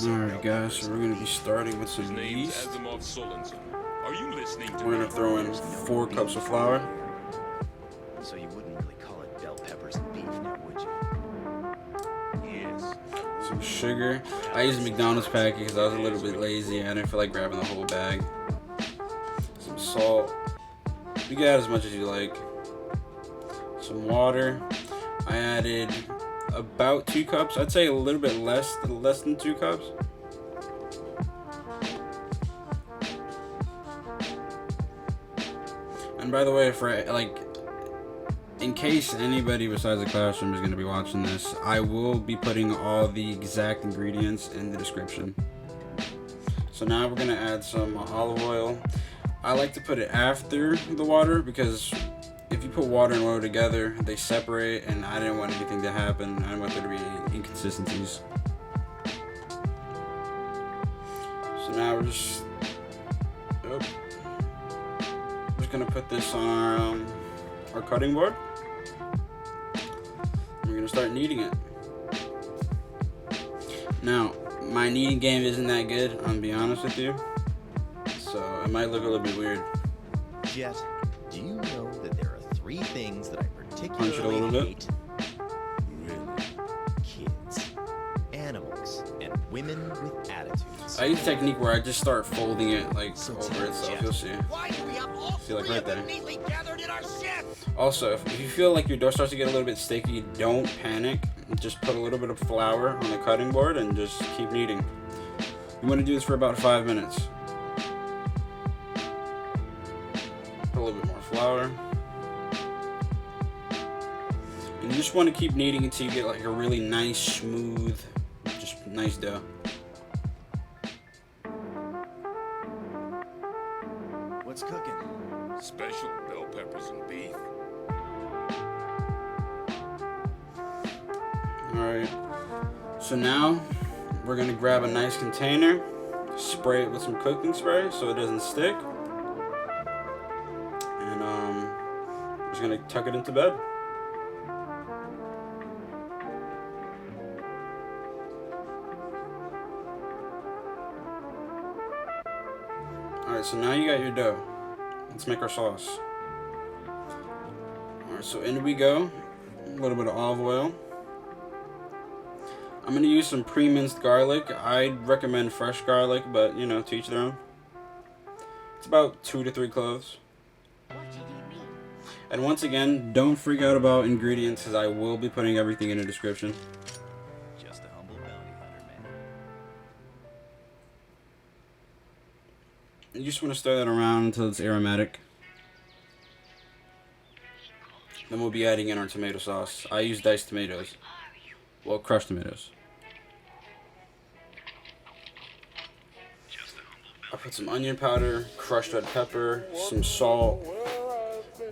Alright guys, so we're going to be starting with some yeast. We're going to throw in 4 cups of flour. So you wouldn't really call it bell peppers and beef now, would you? Yes. Some sugar. I used a McDonald's packet because I was a little bit lazy. I didn't feel like grabbing the whole bag. Some salt. You can add as much as you like. Some water. I added about 2 cups. I'd say a little bit less than 2 cups. And by the way, for in case anybody besides the classroom is going to be watching this, I will be putting all the exact ingredients in the description. So now we're going to add some olive oil. I like to put it after the water because if you put water and oil together, they separate, and I didn't want anything to happen. I didn't want there to be any inconsistencies. So now we're just gonna put this on our cutting board. We're gonna start kneading it. Now, my kneading game isn't that good, I'm gonna be honest with you. So it might look a little bit weird. Jet, do you know that there are 3 things that I Punch it a particularly little bit. hate? Really? Kids, animals, and women with attitudes. I use a technique where I just start folding it like So over itself. Jet. You'll see. Why do we have all See, like 3 right of them there. neatly gathered in our ship? Also, if you feel like your dough starts to get a little bit sticky, don't panic. Just put a little bit of flour on the cutting board and just keep kneading. You want to do this for about 5 minutes. Put a little bit more flour. And you just want to keep kneading until you get like a really nice, smooth, just nice dough. What's cooking? Special bell peppers and beef. Alright, so now we're going to grab a nice container, spray it with some cooking spray so it doesn't stick, and we're just going to tuck it into bed. Alright, so now you got your dough. Let's make our sauce. Alright, so in we go. A little bit of olive oil. I'm going to use some pre-minced garlic. I'd recommend fresh garlic, but you know, to each their own. It's about 2 to 3 cloves. And once again, don't freak out about ingredients because I will be putting everything in the description. Just a humble bounty hunter, man. You just want to stir that around until it's aromatic. Then we'll be adding in our tomato sauce. I use diced tomatoes. Well, crushed tomatoes. I put some onion powder, crushed red pepper, some salt,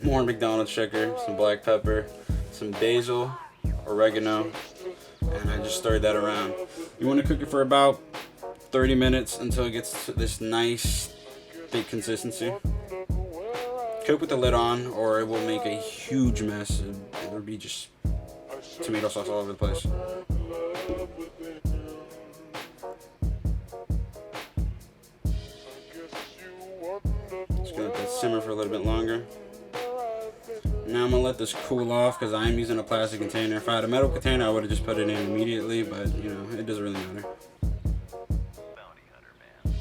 more McDonald's sugar, some black pepper, some basil, oregano, and I just stirred that around. You want to cook it for about 30 minutes until it gets to this nice thick consistency. Cook with the lid on or it will make a huge mess. It will be just tomato sauce all over the place. Just gonna let that simmer for a little bit longer. Now I'm gonna let this cool off because I'm using a plastic container. If I had a metal container, I would have just put it in immediately, but you know, it doesn't really matter. Bounty hunter, man.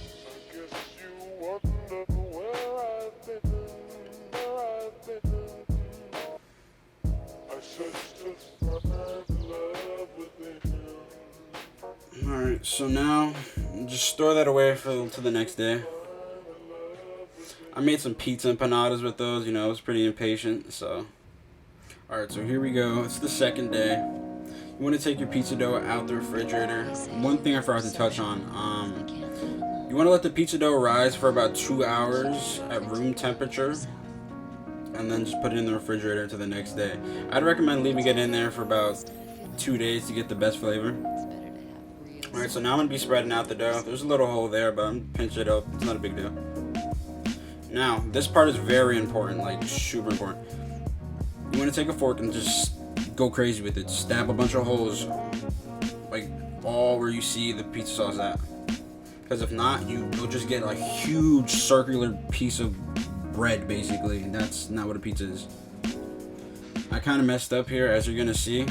Alright, so now just store that away to the next day. I made some pizza empanadas with those, you know, I was pretty impatient, so. Alright, so here we go. It's the second day. You want to take your pizza dough out the refrigerator. One thing I forgot to touch on, you want to let the pizza dough rise for about 2 hours at room temperature, and then just put it in the refrigerator until the next day. I'd recommend leaving it in there for about 2 days to get the best flavor. Alright, so now I'm going to be spreading out the dough. There's a little hole there, but I'm going to pinch it up. It's not a big deal. Now, this part is very important, like super important. You want to take a fork and just go crazy with it. Stab a bunch of holes, like all where you see the pizza sauce at. Because if not, you'll just get a huge circular piece of bread, basically. That's not what a pizza is. I kind of messed up here, as you're gonna see.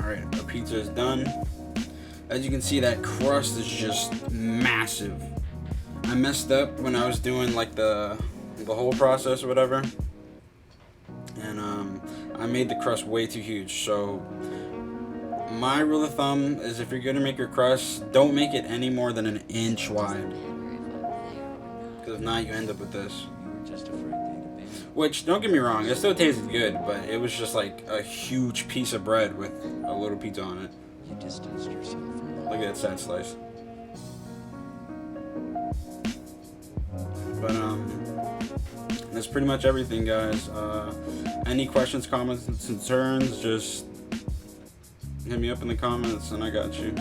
Alright, our pizza is done. As you can see, that crust is just massive. I messed up when I was doing like the whole process or whatever, and I made the crust way too huge. So my rule of thumb is, if you're gonna make your crust, don't make it any more than 1 inch wide, because if not, you end up with this. Which, don't get me wrong, it still tasted good, but it was just like a huge piece of bread with a little pizza on it. You distanced yourself from Look at that sad slice. But that's pretty much everything, guys. Any questions, comments, and concerns, just hit me up in the comments and I got you.